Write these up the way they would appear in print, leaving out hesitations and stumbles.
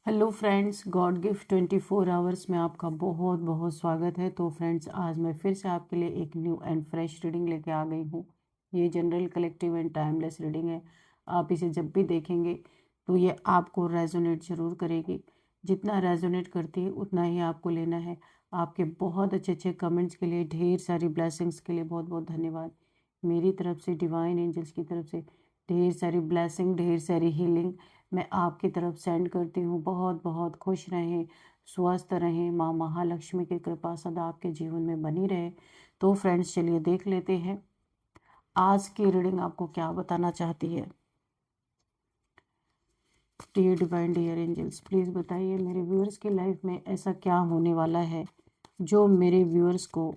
Hello friends, God gift 24 hours में आपका बहुत बहुत स्वागत है। तो फ्रेंड्स, आज मैं फिर से आपके लिए एक न्यू एंड फ्रेश रीडिंग लेके आ गई हूँ। ये general, collective and timeless reading है। आप इसे जब भी देखेंगे तो ये आपको रेजोनेट ज़रूर करेगी। जितना रेजोनेट करती है उतना ही आपको लेना है। आपके बहुत अच्छे अच्छे कमेंट्स के लिए, ढेर सारी ब्लेसिंग्स के लिए बहुत बहुत धन्यवाद। मेरी तरफ से, डिवाइन एंजल्स की तरफ से ढेर सारी ब्लेसिंग, ढेर सारी हीलिंग मैं आपकी तरफ सेंड करती हूँ। बहुत बहुत खुश रहें, स्वस्थ रहें, माँ महालक्ष्मी की कृपा सदा आपके जीवन में बनी रहे। तो फ्रेंड्स, चलिए देख लेते हैं आज की रीडिंग आपको क्या बताना चाहती है। Dear divine, dear angels, please बताइए मेरे व्यूअर्स की लाइफ में ऐसा क्या होने वाला है जो मेरे व्यूअर्स को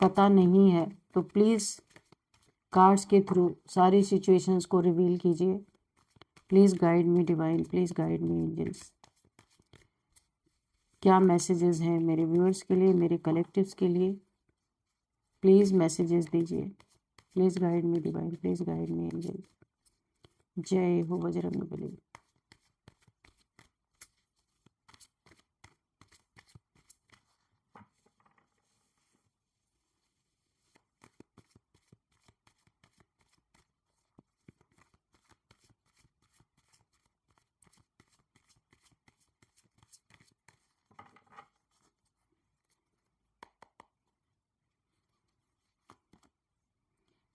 पता नहीं है। तो प्लीज़ कार्ड्स के थ्रू सारी सिचुएशंस को रिवील कीजिए। Please guide me divine, please guide me angels. क्या मैसेजेस हैं मेरे व्यूअर्स के लिए, मेरे कलेक्टिव्स के लिए? प्लीज़ मैसेजेस दीजिए। Please guide me divine, please guide me angel. जय हो Bajrangbali.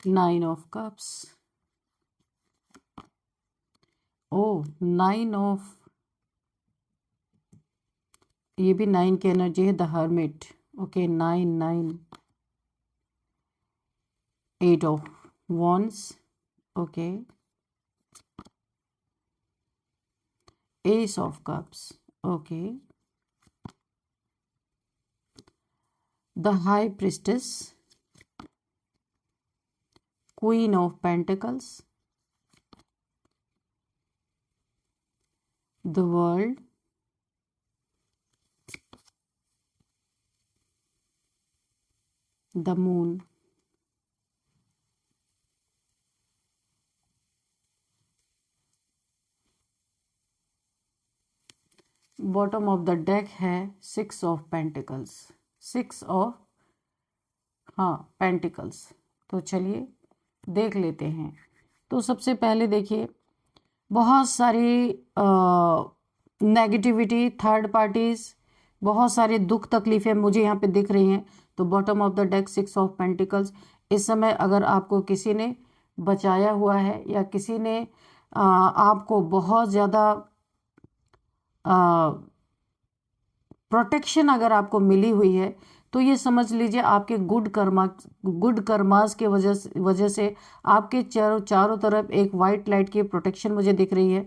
Nine of cups. Oh, nine of, ये भी नाइन की एनर्जी है। The hermit. Okay, nine nine. Eight of wands. Okay, ace of cups. Okay, the high priestess. Queen of pentacles. The world. The moon. Bottom of the deck है six of pentacles. Six of, हाँ, pentacles. तो चलिए देख लेते हैं। तो सबसे पहले देखिए, बहुत सारी नेगेटिविटी, थर्ड पार्टीज, बहुत सारे दुख तकलीफें मुझे यहाँ पे दिख रही हैं। तो bottom of the deck six of pentacles. इस समय अगर आपको किसी ने बचाया हुआ है या किसी ने आपको बहुत ज़्यादा प्रोटेक्शन अगर आपको मिली हुई है, तो ये समझ लीजिए आपके गुड कर्मास के वजह से आपके चारों तरफ एक वाइट लाइट की प्रोटेक्शन मुझे दिख रही है।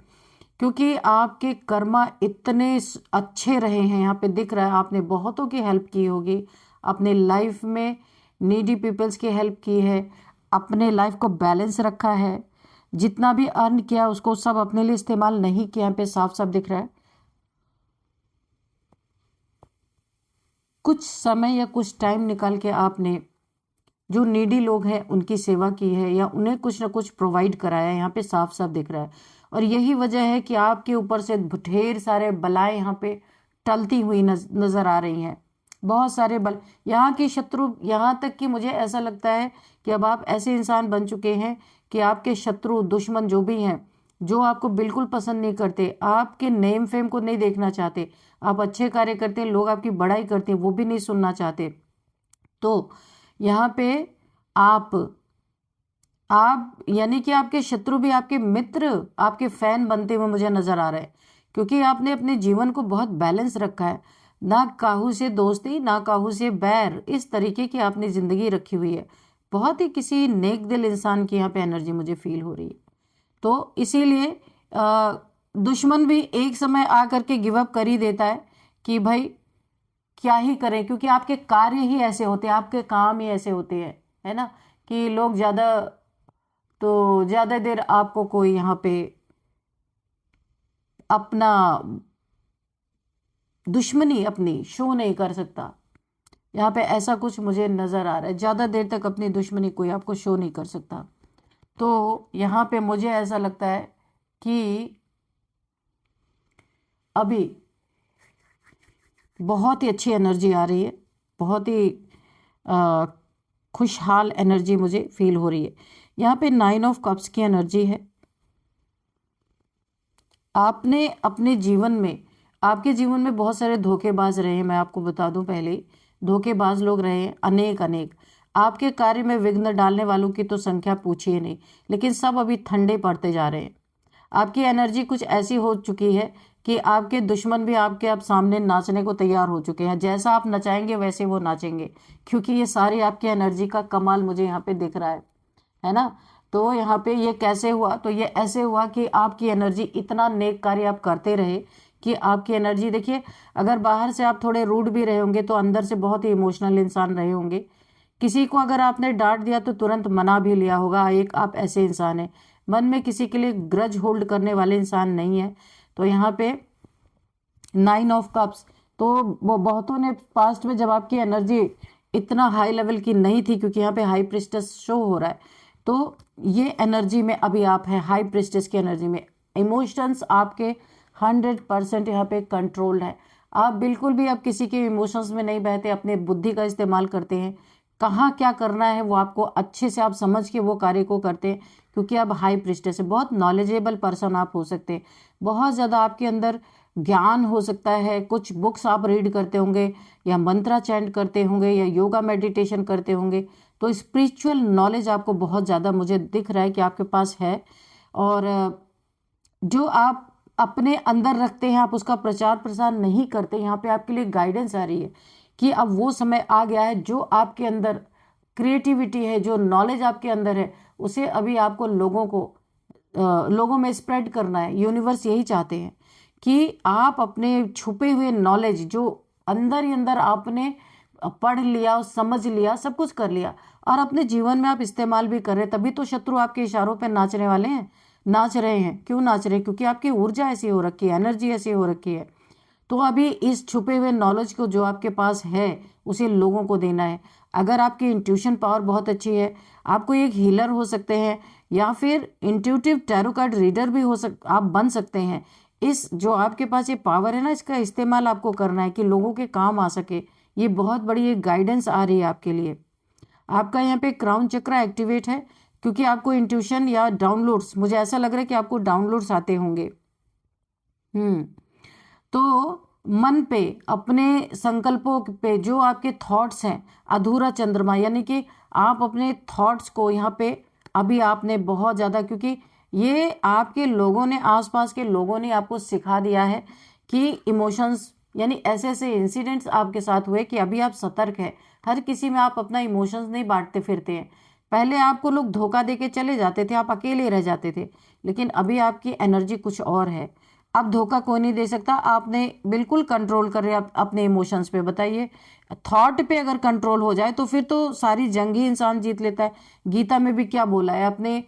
क्योंकि आपके कर्मा इतने अच्छे रहे हैं, यहाँ पे दिख रहा है आपने बहुतों की हेल्प की होगी अपने लाइफ में, नीडी पीपल्स की हेल्प की है, अपने लाइफ को बैलेंस रखा है, जितना भी अर्न किया उसको सब अपने लिए इस्तेमाल नहीं किया। यहाँ पे साफ साफ दिख रहा है कुछ समय या कुछ टाइम निकाल के आपने जो नीडी लोग हैं उनकी सेवा की है या उन्हें कुछ ना कुछ प्रोवाइड कराया है। यहाँ पे साफ साफ दिख रहा है। और यही वजह है कि आपके ऊपर से ढेर सारे बलाएं यहाँ पे टलती हुई नजर आ रही हैं। बहुत सारे बल, यहाँ की शत्रु, यहाँ तक कि मुझे ऐसा लगता है कि अब आप ऐसे इंसान बन चुके हैं कि आपके शत्रु दुश्मन जो भी हैं, जो आपको बिल्कुल पसंद नहीं करते, आपके नेम फेम को नहीं देखना चाहते, आप अच्छे कार्य करते हैं, लोग आपकी बड़ाई करते हैं, वो भी नहीं सुनना चाहते। तो यहाँ पे आप यानी कि आपके शत्रु भी आपके मित्र, आपके फैन बनते हुए मुझे नजर आ रहे हैं। क्योंकि आपने अपने जीवन को बहुत बैलेंस रखा है, ना काहू से दोस्ती ना काहू से बैर, इस तरीके की आपने जिंदगी रखी हुई है। बहुत ही किसी नेक दिल इंसान की यहाँ पे एनर्जी मुझे फील हो रही है। तो इसीलिए दुश्मन भी एक समय आकर के गिव अप कर ही देता है कि भाई क्या ही करें, क्योंकि आपके कार्य ही ऐसे होते हैं, आपके काम ही ऐसे होते हैं, है ना, कि लोग ज्यादा देर आपको कोई यहाँ पे अपना दुश्मनी अपनी शो नहीं कर सकता। यहाँ पे ऐसा कुछ मुझे नजर आ रहा है, ज्यादा देर तक अपनी दुश्मनी कोई आपको शो नहीं कर सकता। तो यहाँ पे मुझे ऐसा लगता है कि अभी बहुत ही अच्छी एनर्जी आ रही है, बहुत ही खुशहाल एनर्जी मुझे फील हो रही है। यहाँ पे 9 ऑफ कप्स की एनर्जी है। आपने अपने जीवन में, आपके जीवन में बहुत सारे धोखेबाज रहे हैं, मैं आपको बता दूं पहले ही, धोखेबाज लोग रहे हैं अनेक अनेक। आपके कार्य में विघ्न डालने वालों की तो संख्या पूछिए नहीं, लेकिन सब अभी ठंडे पड़ते जा रहे हैं। आपकी एनर्जी कुछ ऐसी हो चुकी है कि आपके दुश्मन भी आपके अब सामने नाचने को तैयार हो चुके हैं। जैसा आप नचाएंगे वैसे वो नाचेंगे, क्योंकि ये सारी आपकी एनर्जी का कमाल मुझे यहाँ पे दिख रहा है ना। तो यहाँ पे ये कैसे हुआ, तो ये ऐसे हुआ कि आपकी एनर्जी, इतना नेक कार्य आप करते रहे कि आपकी एनर्जी देखिए, अगर बाहर से आप थोड़े रूड भी रहे होंगे तो अंदर से बहुत ही इमोशनल इंसान रहे होंगे। किसी को अगर आपने डांट दिया तो तुरंत मना भी लिया होगा, एक आप ऐसे इंसान हैं। मन में किसी के लिए ग्रज होल्ड करने वाले इंसान नहीं है। तो यहाँ पे 9 ऑफ कप्स, तो वो बहुतों ने पास्ट में जब आपकी एनर्जी इतना हाई लेवल की नहीं थी, क्योंकि यहाँ पे हाई प्रिस्टेस शो हो रहा है, तो ये एनर्जी में अभी आप हैं, हाई प्रिस्टेस की एनर्जी में। इमोशंस आपके 100% यहाँ पे कंट्रोल्ड है। आप बिल्कुल भी अब किसी के इमोशंस में नहीं बहते, अपने बुद्धि का इस्तेमाल करते हैं। कहाँ क्या करना है वो आपको अच्छे से आप समझ के वो कार्य को करते हैं, क्योंकि आप हाई प्रिस्टेस है। बहुत नॉलेजेबल पर्सन आप हो सकते हैं, बहुत ज़्यादा आपके अंदर ज्ञान हो सकता है। कुछ बुक्स आप रीड करते होंगे, या मंत्रा चैंट करते होंगे, या योगा मेडिटेशन करते होंगे। तो स्पिरिचुअल नॉलेज आपको बहुत ज़्यादा मुझे दिख रहा है कि आपके पास है। और जो आप अपने अंदर रखते हैं आप उसका प्रचार प्रसार नहीं करते। यहाँ पे आपके लिए गाइडेंस आ रही है कि अब वो समय आ गया है, जो आपके अंदर क्रिएटिविटी है, जो नॉलेज आपके अंदर है, उसे अभी आपको लोगों में स्प्रेड करना है। यूनिवर्स यही चाहते हैं कि आप अपने छुपे हुए नॉलेज, जो अंदर ही अंदर आपने पढ़ लिया, समझ लिया, सब कुछ कर लिया, और अपने जीवन में आप इस्तेमाल भी कर रहे हैं। तभी तो शत्रु आपके इशारों पर नाचने वाले हैं, नाच रहे हैं। क्यों नाच रहे हैं? क्योंकि आपकी ऊर्जा ऐसी हो रखी है, एनर्जी ऐसी हो रखी है। तो अभी इस छुपे हुए नॉलेज को जो आपके पास है उसे लोगों को देना है। अगर आपकी इंट्यूशन पावर बहुत अच्छी है, आपको एक हीलर हो सकते हैं, या फिर इंट्यूटिव टैरो कार्ड रीडर भी आप बन सकते हैं। इस जो आपके पास ये पावर है ना, इसका इस्तेमाल आपको करना है कि लोगों के काम आ सके। ये बहुत बड़ी एक गाइडेंस आ रही है आपके लिए। आपका यहाँ पे क्राउन चक्रा एक्टिवेट है, क्योंकि आपको इंट्यूशन या डाउनलोड्स, मुझे ऐसा लग रहा है कि आपको डाउनलोड्स आते होंगे। तो मन पे, अपने संकल्पों पे, जो आपके थॉट्स हैं, अधूरा चंद्रमा, यानी कि आप अपने थॉट्स को यहाँ पे अभी आपने बहुत ज़्यादा, क्योंकि ये आपके लोगों ने, आसपास के लोगों ने आपको सिखा दिया है कि इमोशंस, यानी ऐसे ऐसे इंसिडेंट्स आपके साथ हुए कि अभी आप सतर्क हैं। हर किसी में आप अपना इमोशंस नहीं बांटते फिरते हैं। पहले आपको लोग धोखा दे के चले जाते थे, आप अकेले रह जाते थे, लेकिन अभी आपकी एनर्जी कुछ और है। अब धोखा कोई नहीं दे सकता। आपने बिल्कुल कंट्रोल कर रहे हैं अपने इमोशंस पे। बताइए, थॉट पे अगर कंट्रोल हो जाए तो फिर तो सारी जंग ही इंसान जीत लेता है। गीता में भी क्या बोला है, अपने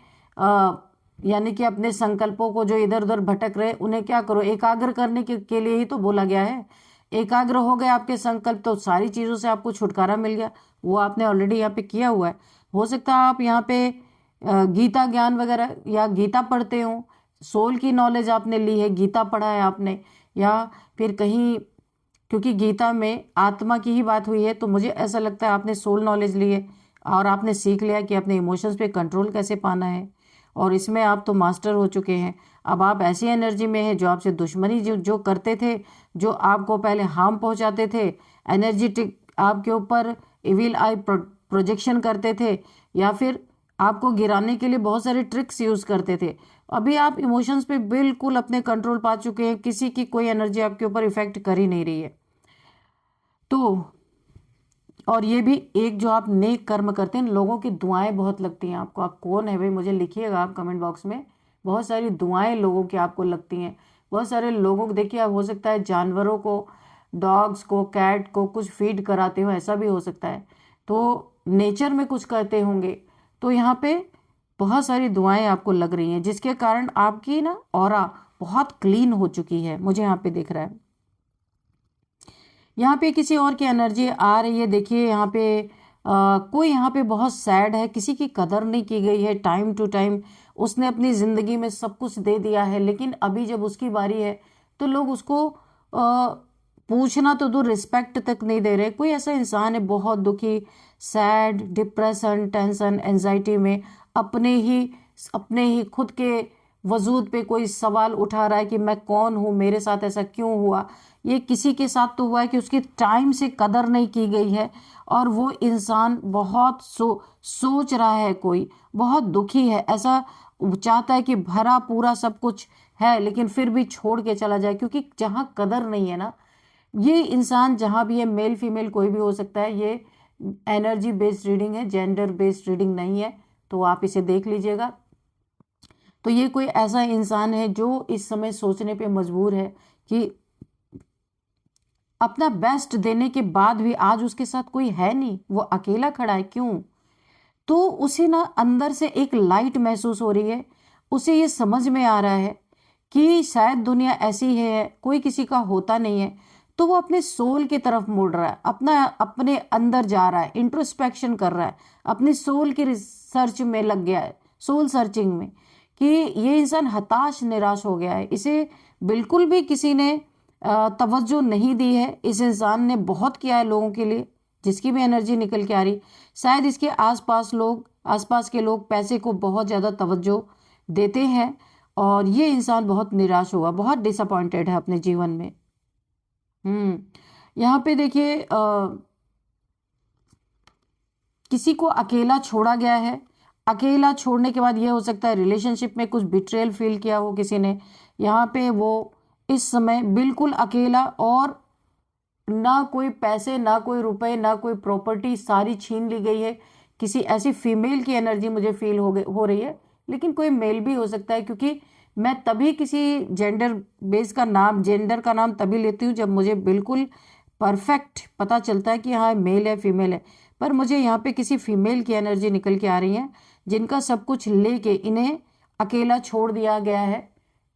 यानी कि अपने संकल्पों को जो इधर उधर भटक रहे उन्हें क्या करो, एकाग्र करने के लिए ही तो बोला गया है। एकाग्र हो गए आपके संकल्प तो सारी चीज़ों से आपको छुटकारा मिल गया। वो आपने ऑलरेडी यहाँ पे किया हुआ है। हो सकता है आप यहाँ पे गीता ज्ञान वगैरह या गीता पढ़ते हो, सोल की नॉलेज आपने ली है, गीता पढ़ा है आपने, या फिर कहीं, क्योंकि गीता में आत्मा की ही बात हुई है, तो मुझे ऐसा लगता है आपने सोल नॉलेज ली है और आपने सीख लिया कि अपने इमोशंस पे कंट्रोल कैसे पाना है। और इसमें आप तो मास्टर हो चुके हैं। अब आप ऐसी एनर्जी में हैं, जो आपसे दुश्मनी जो करते थे, जो आपको पहले हार्म पहुंचाते थे, एनर्जेटिक आपके ऊपर इविल आई प्रोजेक्शन करते थे, या फिर आपको गिराने के लिए बहुत सारे ट्रिक्स यूज करते थे, अभी आप इमोशंस पे बिल्कुल अपने कंट्रोल पा चुके हैं। किसी की कोई एनर्जी आपके ऊपर इफेक्ट कर ही नहीं रही है। तो और ये भी एक जो आप नेक कर्म करते हैं, लोगों की दुआएं बहुत लगती हैं आपको। आप कौन है भाई, मुझे लिखिएगा आप कमेंट बॉक्स में। बहुत सारी दुआएं लोगों की आपको लगती हैं। बहुत सारे लोगों को देखिए, हो सकता है जानवरों को, डॉग्स को, कैट को कुछ फीड कराते हो, ऐसा भी हो सकता है। तो नेचर में कुछ करते होंगे। तो यहाँ पे बहुत सारी दुआएं आपको लग रही हैं, जिसके कारण आपकी ना ऑरा बहुत क्लीन हो चुकी है, मुझे यहाँ पे दिख रहा है। यहाँ पे किसी और की एनर्जी आ रही है। देखिए यहाँ पे कोई यहाँ पे बहुत सैड है, किसी की कदर नहीं की गई है। टाइम टू टाइम उसने अपनी ज़िंदगी में सब कुछ दे दिया है, लेकिन अभी जब उसकी बारी है तो लोग उसको पूछना तो दूर, रिस्पेक्ट तक नहीं दे रहे। कोई ऐसा इंसान है बहुत दुखी, सैड, डिप्रेशन, टेंशन, एंजाइटी में, अपने ही खुद के वजूद पे कोई सवाल उठा रहा है कि मैं कौन हूँ, मेरे साथ ऐसा क्यों हुआ। ये किसी के साथ तो हुआ है कि उसकी टाइम से कदर नहीं की गई है, और वो इंसान बहुत सोच रहा है, कोई बहुत दुखी है, ऐसा चाहता है कि भरा पूरा सब कुछ है लेकिन फिर भी छोड़ के चला जाए, क्योंकि जहाँ कदर नहीं है ना, ये इंसान जहाँ भी है, मेल फीमेल कोई भी हो सकता है, ये एनर्जी बेस्ड रीडिंग है, जेंडर बेस्ड रीडिंग नहीं है, तो आप इसे देख लीजिएगा। तो ये कोई ऐसा इंसान है जो इस समय सोचने पे मजबूर है कि अपना बेस्ट देने के बाद भी आज उसके साथ कोई है नहीं, वो अकेला खड़ा है, क्यों? तो उसे ना अंदर से एक लाइट महसूस हो रही है, उसे ये समझ में आ रहा है कि शायद दुनिया ऐसी है, कोई किसी का होता नहीं है। तो वो अपने सोल की तरफ मुड़ रहा है, अपने अंदर जा रहा है, इंट्रोस्पेक्शन कर रहा है, अपने सोल की रिसर्च में लग गया है, सोल सर्चिंग में, कि ये इंसान हताश निराश हो गया है। इसे बिल्कुल भी किसी ने तवज्जो नहीं दी है। इस इंसान ने बहुत किया है लोगों के लिए, जिसकी भी एनर्जी निकल के आ रही, शायद इसके आसपास के लोग पैसे को बहुत ज़्यादा तवज्जो देते हैं, और ये इंसान बहुत निराश हुआ, बहुत डिसअपॉइंटेड है अपने जीवन में। यहाँ पे देखिए, किसी को अकेला छोड़ा गया है। अकेला छोड़ने के बाद ये हो सकता है रिलेशनशिप में कुछ बिट्रेयल फील किया हो किसी ने। यहाँ पे वो इस समय बिल्कुल अकेला, और ना कोई पैसे, ना कोई रुपए, ना कोई प्रॉपर्टी, सारी छीन ली गई है। किसी ऐसी फीमेल की एनर्जी मुझे फील हो रही है, लेकिन कोई मेल भी हो सकता है, क्योंकि मैं तभी किसी जेंडर का नाम तभी लेती हूँ जब मुझे बिल्कुल परफेक्ट पता चलता है कि हाँ मेल है फीमेल है। पर मुझे यहाँ पे किसी फीमेल की एनर्जी निकल के आ रही है, जिनका सब कुछ लेके इन्हें अकेला छोड़ दिया गया है,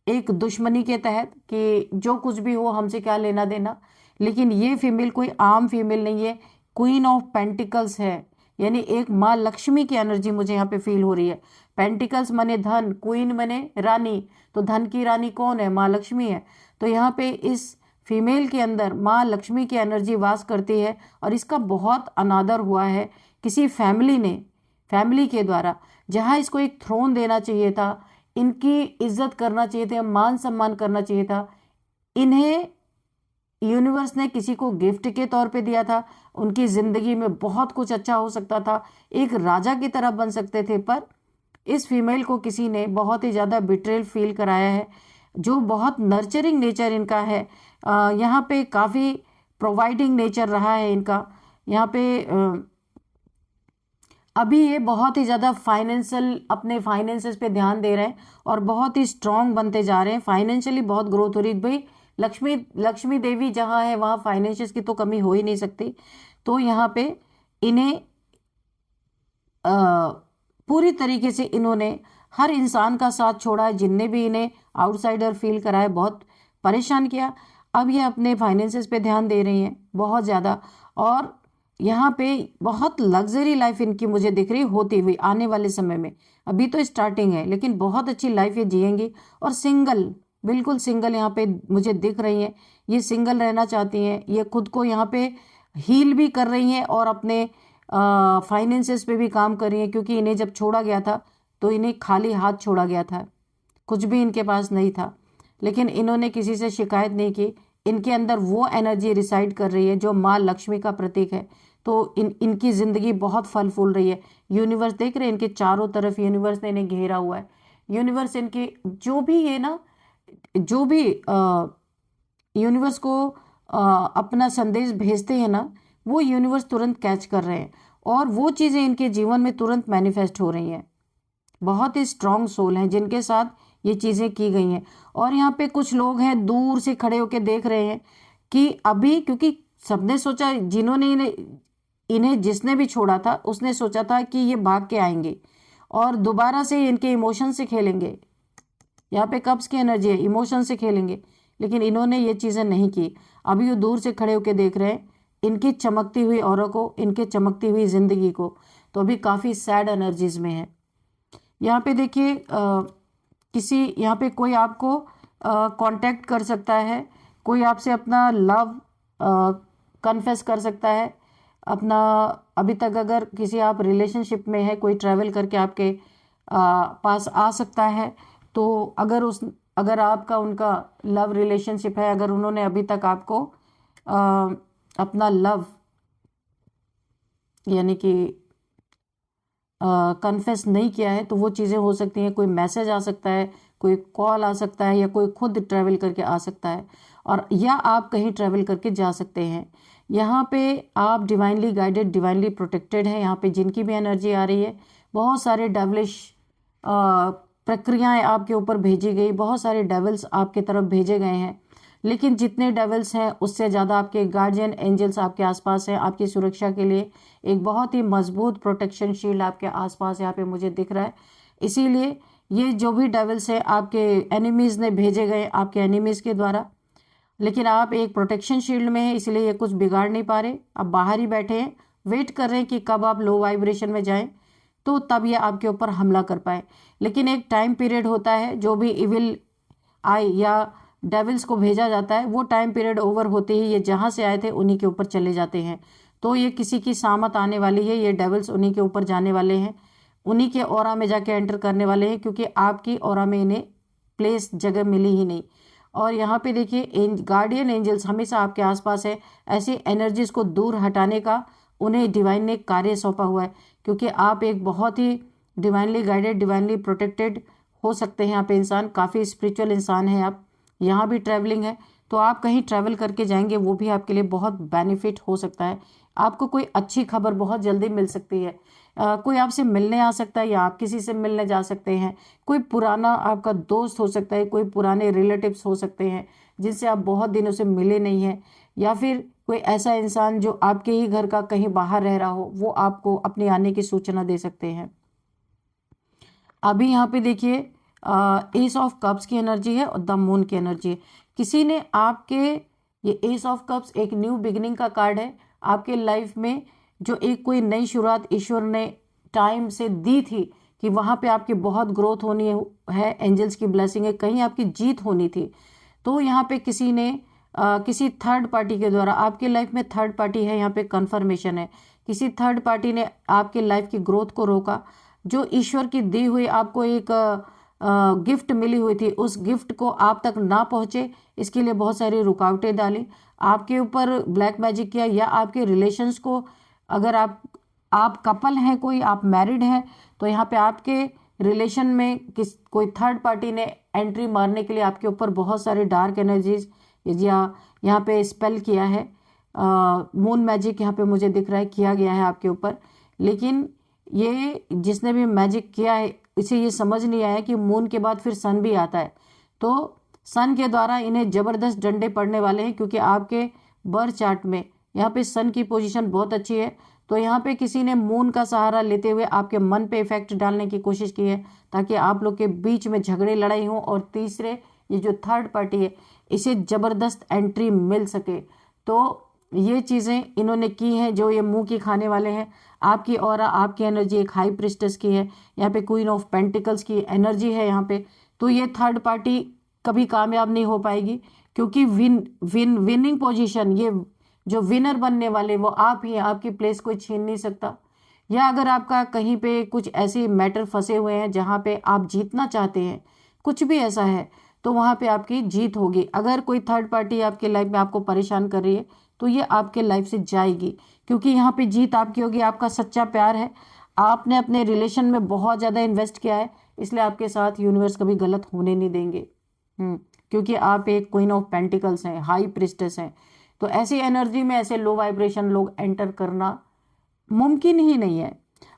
एक दुश्मनी के तहत, कि जो कुछ भी हो हमसे क्या लेना देना। लेकिन ये फीमेल कोई आम फीमेल नहीं है, क्वीन ऑफ पेंटिकल्स है, यानी एक माँ लक्ष्मी की एनर्जी मुझे यहाँ पे फील हो रही है। पेंटिकल्स माने धन, क्वीन माने रानी, तो धन की रानी कौन है? माँ लक्ष्मी है। तो यहाँ पे इस फीमेल के अंदर माँ लक्ष्मी की एनर्जी वास करती है, और इसका बहुत अनादर हुआ है किसी फैमिली के द्वारा, जहाँ इसको एक थ्रोन देना चाहिए था, इनकी इज्जत करना चाहिए था, मान सम्मान करना चाहिए था, इन्हें यूनिवर्स ने किसी को गिफ्ट के तौर पे दिया था, उनकी जिंदगी में बहुत कुछ अच्छा हो सकता था, एक राजा की तरह बन सकते थे, पर इस फीमेल को किसी ने बहुत ही ज़्यादा बिट्रेल फील कराया है। जो बहुत नर्चरिंग नेचर इनका है, यहाँ पे काफ़ी प्रोवाइडिंग नेचर रहा है इनका। यहाँ पे अभी ये बहुत ही ज़्यादा अपने फाइनेंसेस पे ध्यान दे रहे हैं, और बहुत ही स्ट्रांग बनते जा रहे हैं, फाइनेंशियली बहुत ग्रोथ हो रही है। भाई लक्ष्मी देवी जहाँ है वहाँ फाइनेंशियस की तो कमी हो ही नहीं सकती। तो यहाँ पे इन्हें पूरी तरीके से इन्होंने हर इंसान का साथ छोड़ा है, जिनने भी इन्हें आउटसाइडर फील कराया, बहुत परेशान किया। अब ये अपने फाइनेंसेस पे ध्यान दे रही हैं बहुत ज़्यादा, और यहाँ पे बहुत लग्जरी लाइफ इनकी मुझे दिख रही होती हुई आने वाले समय में। अभी तो स्टार्टिंग है, लेकिन बहुत अच्छी लाइफ ये जिएंगी, और बिल्कुल सिंगल यहाँ पे मुझे दिख रही हैं। ये सिंगल रहना चाहती हैं, ये खुद को यहाँ पे हील भी कर रही हैं, और अपने फाइनेंसेस पे भी काम कर रही हैं, क्योंकि इन्हें जब छोड़ा गया था तो इन्हें खाली हाथ छोड़ा गया था, कुछ भी इनके पास नहीं था, लेकिन इन्होंने किसी से शिकायत नहीं की। इनके अंदर वो एनर्जी रिसाइड कर रही है जो माँ लक्ष्मी का प्रतीक है। तो इनकी ज़िंदगी बहुत फल फूल रही है। यूनिवर्स देख रहे हैं, इनके चारों तरफ यूनिवर्स ने इन्हें घेरा हुआ है। यूनिवर्स इनकी जो भी यूनिवर्स को अपना संदेश भेजते हैं ना, वो यूनिवर्स तुरंत कैच कर रहे हैं, और वो चीज़ें इनके जीवन में तुरंत मैनिफेस्ट हो रही हैं। बहुत ही स्ट्रांग सोल हैं जिनके साथ ये चीज़ें की गई हैं। और यहाँ पे कुछ लोग हैं दूर से खड़े होकर देख रहे हैं कि अभी, क्योंकि सबने सोचा, इन्हें जिसने भी छोड़ा था उसने सोचा था कि ये भाग के आएंगे और दोबारा से इनके इमोशन से खेलेंगे। यहाँ पे कब्ज की एनर्जी है, इमोशन से खेलेंगे, लेकिन इन्होंने ये चीज़ें नहीं की। अभी वो दूर से खड़े होकर देख रहे हैं इनकी चमकती हुई ऑरा को, इनके चमकती हुई जिंदगी को। तो अभी काफ़ी सैड एनर्जीज में है। यहाँ पे देखिए, यहाँ पे कोई आपको कांटेक्ट कर सकता है, कोई आपसे अपना लव कन्फेस कर सकता है अपना। अभी तक अगर किसी आप रिलेशनशिप में है, कोई ट्रैवल करके आपके पास आ सकता है। तो अगर आपका उनका लव रिलेशनशिप है, अगर उन्होंने अभी तक आपको अपना लव यानी कि कन्फेस नहीं किया है, तो वो चीज़ें हो सकती हैं। कोई मैसेज आ सकता है, कोई कॉल आ सकता है, या कोई खुद ट्रैवल करके आ सकता है, और या आप कहीं ट्रैवल करके जा सकते हैं। यहाँ पे आप डिवाइनली गाइडेड, डिवाइनली प्रोटेक्टेड हैं। यहाँ पे जिनकी भी एनर्जी आ रही है, बहुत सारे डेवलिश प्रक्रियाएं आपके ऊपर भेजी गई, बहुत सारे डेवल्स आपके तरफ भेजे गए हैं। लेकिन जितने डेवल्स हैं उससे ज़्यादा आपके गार्जियन एंजल्स आपके आसपास हैं, आपकी सुरक्षा के लिए एक बहुत ही मजबूत प्रोटेक्शन शील्ड आपके आसपास यहाँ पे मुझे दिख रहा है। इसीलिए ये जो भी डेवल्स है आपके एनिमीज़ ने भेजे गए, आपके एनिमीज़ के द्वारा, लेकिन आप एक प्रोटेक्शन शील्ड में हैं, इसलिए ये कुछ बिगाड़ नहीं पा रहे। आप बाहर ही बैठे हैं, वेट कर रहे हैं कि कब आप लो वाइब्रेशन में जाएं, तो तब ये आपके ऊपर हमला कर पाए। लेकिन एक टाइम पीरियड होता है, जो भी इविल आई या डेविल्स को भेजा जाता है, वो टाइम पीरियड ओवर होते ही ये जहाँ से आए थे उन्हीं के ऊपर चले जाते हैं। तो ये किसी की सामत आने वाली है, ये डेविल्स उन्हीं के ऊपर जाने वाले हैं, उन्हीं के ऑरा में जाके एंटर करने वाले हैं, क्योंकि आपकी ऑरा में इन्हें प्लेस जगह मिली ही नहीं। और यहाँ पे देखिए गार्डियन एंजल्स हमेशा आपके आसपास है। ऐसी एनर्जीज को दूर हटाने का उन्हें डिवाइन ने कार्य सौंपा हुआ है, क्योंकि आप एक बहुत ही डिवाइनली गाइडेड, डिवाइनली प्रोटेक्टेड हो सकते हैं। यहाँ पे इंसान काफ़ी स्पिरिचुअल इंसान है आप। यहाँ भी ट्रैवलिंग है, तो आप कहीं ट्रैवल करके जाएंगे, वो भी आपके लिए बहुत बेनिफिट हो सकता है। आपको कोई अच्छी खबर बहुत जल्दी मिल सकती है। कोई आपसे मिलने आ सकता है, या आप किसी से मिलने जा सकते हैं। कोई पुराना आपका दोस्त हो सकता है, कोई पुराने रिलेटिव्स हो सकते हैं जिनसे आप बहुत दिनों से मिले नहीं हैं, या फिर कोई ऐसा इंसान जो आपके ही घर का कहीं बाहर रह रहा हो, वो आपको अपने आने की सूचना दे सकते हैं। अभी यहाँ पे देखिए एस ऑफ कप्स की एनर्जी है और द मून की एनर्जी है। किसी ने आपके, ये एस ऑफ कप्स एक न्यू बिगिनिंग का कार्ड है। आपके लाइफ में जो एक कोई नई शुरुआत ईश्वर ने टाइम से दी थी, कि वहाँ पे आपकी बहुत ग्रोथ होनी है, एंजल्स की ब्लेसिंग है, कहीं आपकी जीत होनी थी। तो यहाँ पे किसी ने किसी थर्ड पार्टी के द्वारा, आपके लाइफ में थर्ड पार्टी है, यहाँ पे कन्फर्मेशन है, किसी थर्ड पार्टी ने आपके लाइफ की ग्रोथ को रोका। जो ईश्वर की दी हुई आपको एक गिफ्ट मिली हुई थी, उस गिफ्ट को आप तक ना पहुंचे, इसके लिए बहुत सारी रुकावटें डाली, आपके ऊपर ब्लैक मैजिक किया, या आपके रिलेशंस को, अगर आप कपल हैं, कोई आप मैरिड हैं, तो यहाँ पे आपके रिलेशन में कोई थर्ड पार्टी ने एंट्री मारने के लिए आपके ऊपर बहुत सारे डार्क एनर्जीज या यहाँ पे स्पेल किया है। मून मैजिक यहाँ पे मुझे दिख रहा है किया गया है आपके ऊपर। लेकिन ये जिसने भी मैजिक किया है, इसे ये समझ नहीं आया कि मून के बाद फिर सन भी आता है, तो सन के द्वारा इन्हें जबरदस्त डंडे पड़ने वाले हैं, क्योंकि आपके बर्थ चार्ट में यहाँ पे सन की पोजीशन बहुत अच्छी है। तो यहाँ पे किसी ने मून का सहारा लेते हुए आपके मन पे इफेक्ट डालने की कोशिश की है, ताकि आप लोग के बीच में झगड़े लड़ाई हो, और तीसरे ये जो थर्ड पार्टी है, इसे जबरदस्त एंट्री मिल सके। तो ये चीज़ें इन्होंने की हैं, जो ये मुंह की खाने वाले हैं। आपकी ऑरा, आपकी एनर्जी एक हाई प्रिस्टेस की है, यहाँ पे क्वीन ऑफ पेंटिकल्स की एनर्जी है यहाँ पे। तो ये थर्ड पार्टी कभी कामयाब नहीं हो पाएगी, क्योंकि विनिंग पोजीशन, ये जो विनर बनने वाले वो आप ही हैं, आपकी प्लेस कोई छीन नहीं सकता। या अगर आपका कहीं पे कुछ ऐसे मैटर फंसे हुए हैं जहाँ पे आप जीतना चाहते हैं, कुछ भी ऐसा है, तो वहाँ पे आपकी जीत होगी। अगर कोई थर्ड पार्टी आपके लाइफ में आपको परेशान कर रही है, तो ये आपके लाइफ से जाएगी, क्योंकि यहाँ पे जीत आपकी होगी। आपका सच्चा प्यार है, आपने अपने रिलेशन में बहुत ज़्यादा इन्वेस्ट किया है, इसलिए आपके साथ यूनिवर्स कभी गलत होने नहीं देंगे। क्योंकि आप एक क्वीन ऑफ पेंटिकल्स हैं, हाई प्रिस्टेस हैं। तो ऐसी एनर्जी में ऐसे लो वाइब्रेशन लोग एंटर करना मुमकिन ही नहीं है।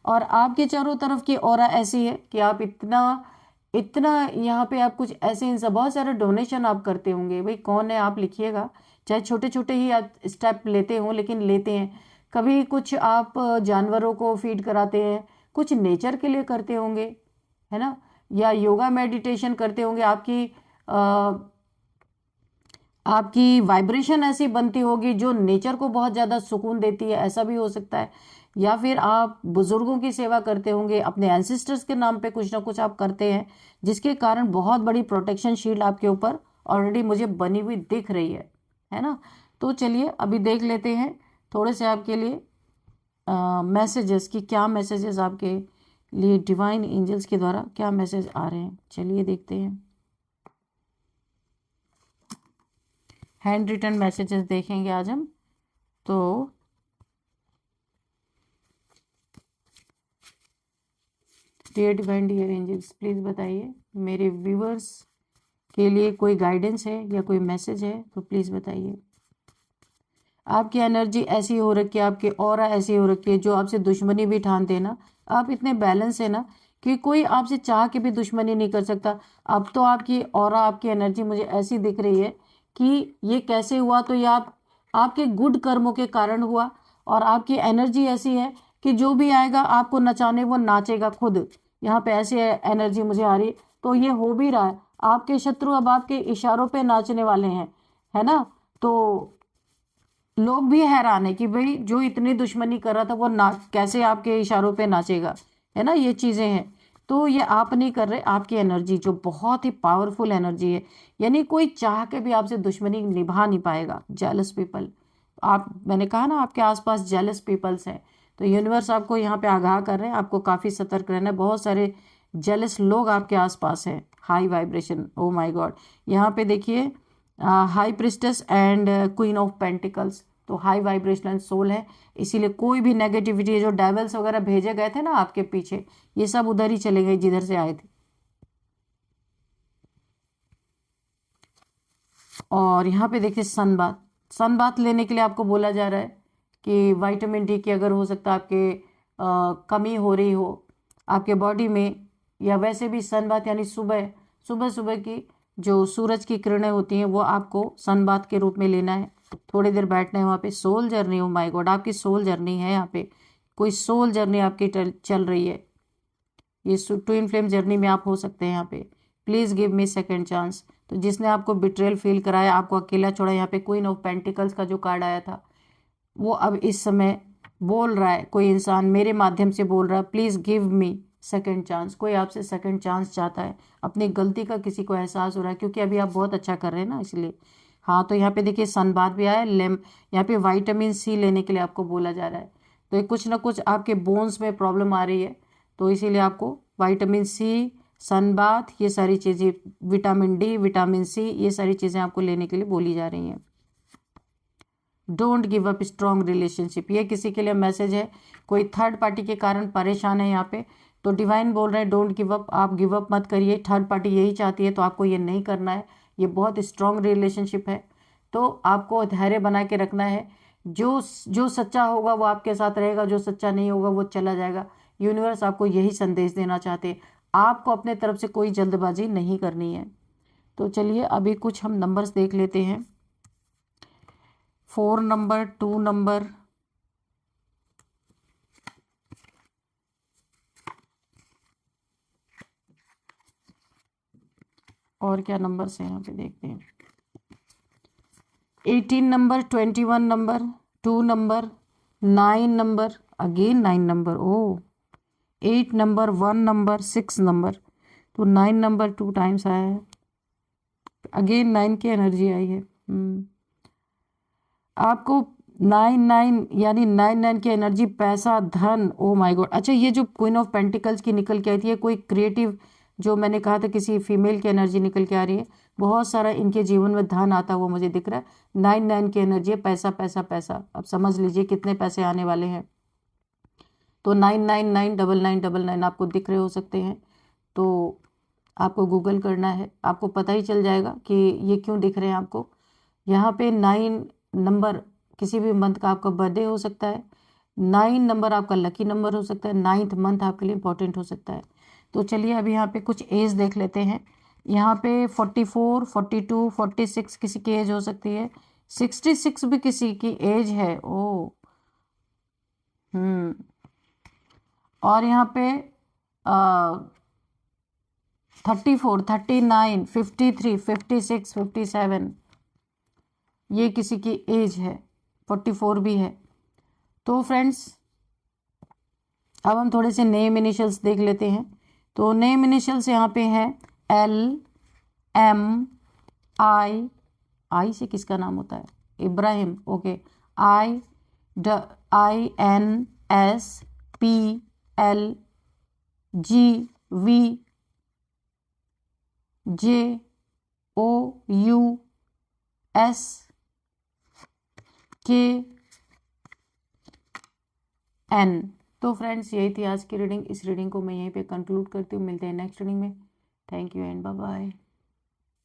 और आपके चारों तरफ की ऑरा ऐसी है कि आप इतना यहाँ पे आप कुछ ऐसे इंसान, बहुत सारे डोनेशन आप करते होंगे। भाई कौन है आप लिखिएगा, चाहे छोटे छोटे ही आप स्टेप लेते हो, लेकिन लेते हैं। कभी कुछ आप जानवरों को फीड कराते हैं, कुछ नेचर के लिए करते होंगे, है ना, या योगा मेडिटेशन करते होंगे। आपकी वाइब्रेशन ऐसी बनती होगी जो नेचर को बहुत ज़्यादा सुकून देती है, ऐसा भी हो सकता है। या फिर आप बुजुर्गों की सेवा करते होंगे, अपने एंसेस्टर्स के नाम पे कुछ ना कुछ आप करते हैं, जिसके कारण बहुत बड़ी प्रोटेक्शन शील्ड आपके ऊपर ऑलरेडी मुझे बनी हुई दिख रही है ना। तो चलिए अभी देख लेते हैं थोड़े से आपके लिए मैसेजेस कि क्या मैसेजेस आपके लिए डिवाइन एंजल्स के द्वारा क्या मैसेज आ रहे हैं। चलिए देखते हैं। हैंड रिटन मैसेजेस देखेंगे आज हम। तो dear divine dear angels, please बताइए मेरे व्यूअर्स के लिए कोई गाइडेंस है या कोई मैसेज है तो प्लीज़ बताइए। आपकी एनर्जी ऐसी हो रखी है, आपकी ऑरा ऐसी हो रखी है, जो आपसे दुश्मनी भी ठानते हैं ना, आप इतने बैलेंस है ना कि कोई आपसे चाह के भी दुश्मनी नहीं कर सकता। अब तो आपकी ऑरा, आपकी एनर्जी मुझे ऐसी दिख रही है कि ये कैसे हुआ, तो ये आपके गुड कर्मों के कारण हुआ। और आपकी एनर्जी ऐसी है कि जो भी आएगा आपको नचाने वो नाचेगा खुद। यहाँ पे ऐसी एनर्जी मुझे आ रही, तो ये हो भी रहा है। आपके शत्रु अब आपके इशारों पे नाचने वाले हैं, है ना। तो लोग भी हैरान है कि भाई जो इतनी दुश्मनी कर रहा था वो ना कैसे आपके इशारों पे नाचेगा, है ना। ये चीज़ें हैं। तो ये आप नहीं कर रहे, आपकी एनर्जी जो बहुत ही पावरफुल एनर्जी है, यानी कोई चाह के भी आपसे दुश्मनी निभा नहीं पाएगा। जेलस पीपल, आप, मैंने कहा ना आपके आसपास जेलस पीपल्स हैं, तो यूनिवर्स आपको यहाँ पे आगाह कर रहे हैं, आपको काफ़ी सतर्क रहना है। बहुत सारे जेलस लोग आपके आसपास हैं, high vibration. O my God, यहाँ पे देखिए high priestess and queen of pentacles, तो हाई वाइब्रेशनल सोल है। इसीलिए कोई भी नेगेटिविटी, जो डेवल्स वगैरह भेजे गए थे ना आपके पीछे, ये सब उधर ही चले गए जिधर से आए थे। और यहाँ पे देखिए सन बाथ, सन बाथ लेने के लिए आपको बोला जा रहा है कि विटामिन डी की अगर हो सकता है आपके कमी हो रही हो आपके बॉडी में, या वैसे भी सन बाथ यानी सुबह सुबह सुबह की जो सूरज की किरणें होती हैं वो आपको सन बाथ के रूप में लेना है। थोड़ी देर बैठना है वहाँ पे। Soul journey, oh my god, आपकी सोल जर्नी है यहाँ पे, कोई सोल जर्नी आपकी चल रही है। ये ट्विन फ्लेम जर्नी में आप हो सकते हैं यहाँ पे। Please give me second chance. तो जिसने आपको बिट्रेल फील कराया, आपको अकेला छोड़ा, यहाँ पे क्वीन ऑफ पेंटिकल्स का जो कार्ड आया था, वो अब इस समय बोल रहा है, कोई इंसान मेरे माध्यम से बोल रहा है, please give me second chance. कोई आपसे सेकेंड चांस चाहता है, अपनी गलती का किसी को एहसास हो रहा है, क्योंकि अभी आप बहुत अच्छा कर रहे हैं ना, इसलिए। हाँ, तो यहाँ पे देखिए सन बाथ भी आया, यहाँ पे विटामिन सी लेने के लिए आपको बोला जा रहा है। तो ये कुछ ना कुछ आपके बोन्स में प्रॉब्लम आ रही है, तो इसीलिए आपको विटामिन सी, सन बाथ, ये सारी चीज़ें, विटामिन डी, विटामिन सी, ये सारी चीज़ें आपको लेने के लिए बोली जा रही हैं। Don't give up strong relationship, ये किसी के लिए मैसेज है, कोई थर्ड पार्टी के कारण परेशान है यहाँ पे, तो डिवाइन बोल रहे हैं डोंट गिव अप, आप गिव अप मत करिए। थर्ड पार्टी यही चाहती है, तो आपको ये नहीं करना है। ये बहुत स्ट्रॉन्ग रिलेशनशिप है, तो आपको धैर्य बना के रखना है। जो जो सच्चा होगा वो आपके साथ रहेगा, जो सच्चा नहीं होगा वो चला जाएगा। यूनिवर्स आपको यही संदेश देना चाहते हैं, आपको अपने तरफ से कोई जल्दबाजी नहीं करनी है। तो चलिए अभी कुछ हम नंबर्स देख लेते हैं। 4 नंबर, 2 नंबर, और क्या नंबर्स हैं यहाँ पे देखते हैं। 18 number, 21 number, 2 number, 9 number, again 9 number, O 8 number, 1 number, 6 number, तो 9 नंबर 2 टाइम्स आया है, अगेन 9 की एनर्जी आई है। आपको 9 यानी 9 की एनर्जी, पैसा, धन, ओ माय गॉड। अच्छा, ये जो क्वीन ऑफ पेंटिकल्स की निकल के आई थी, कोई क्रिएटिव, जो मैंने कहा था किसी फीमेल की एनर्जी निकल के आ रही है, बहुत सारा इनके जीवन में धन आता वो मुझे दिख रहा है। 9 की एनर्जी है, पैसा पैसा पैसा। अब समझ लीजिए कितने पैसे आने वाले हैं। तो 9999999 आपको दिख रहे हो सकते हैं, तो आपको गूगल करना है, आपको पता ही चल जाएगा कि ये क्यों दिख रहे हैं आपको। यहाँ पे 9 नंबर किसी भी मंथ का आपका बर्थडे हो सकता है, 9 नंबर आपका लकी नंबर हो सकता है, 9th मंथ आपके लिए इंपॉर्टेंट हो सकता है। तो चलिए अभी यहाँ पे कुछ एज देख लेते हैं। यहाँ पे 44, 42, 46 किसी की एज हो सकती है, 66 भी किसी की एज है। ओ और यहाँ पे 34, 39, 53, 56, 57, ये किसी की एज है, 44 भी है। तो फ्रेंड्स अब हम थोड़े से नेम इनिशियल्स देख लेते हैं। तो नेम इनिशियल्स यहाँ पे हैं L, M, आई से किसका नाम होता है? इब्राहिम। Okay, INSPLGVJOUSKN। तो फ्रेंड्स यही थी आज की रीडिंग। इस रीडिंग को मैं यहीं पे कंक्लूड करती हूँ। मिलते हैं नेक्स्ट रीडिंग में। Thank you and bye bye.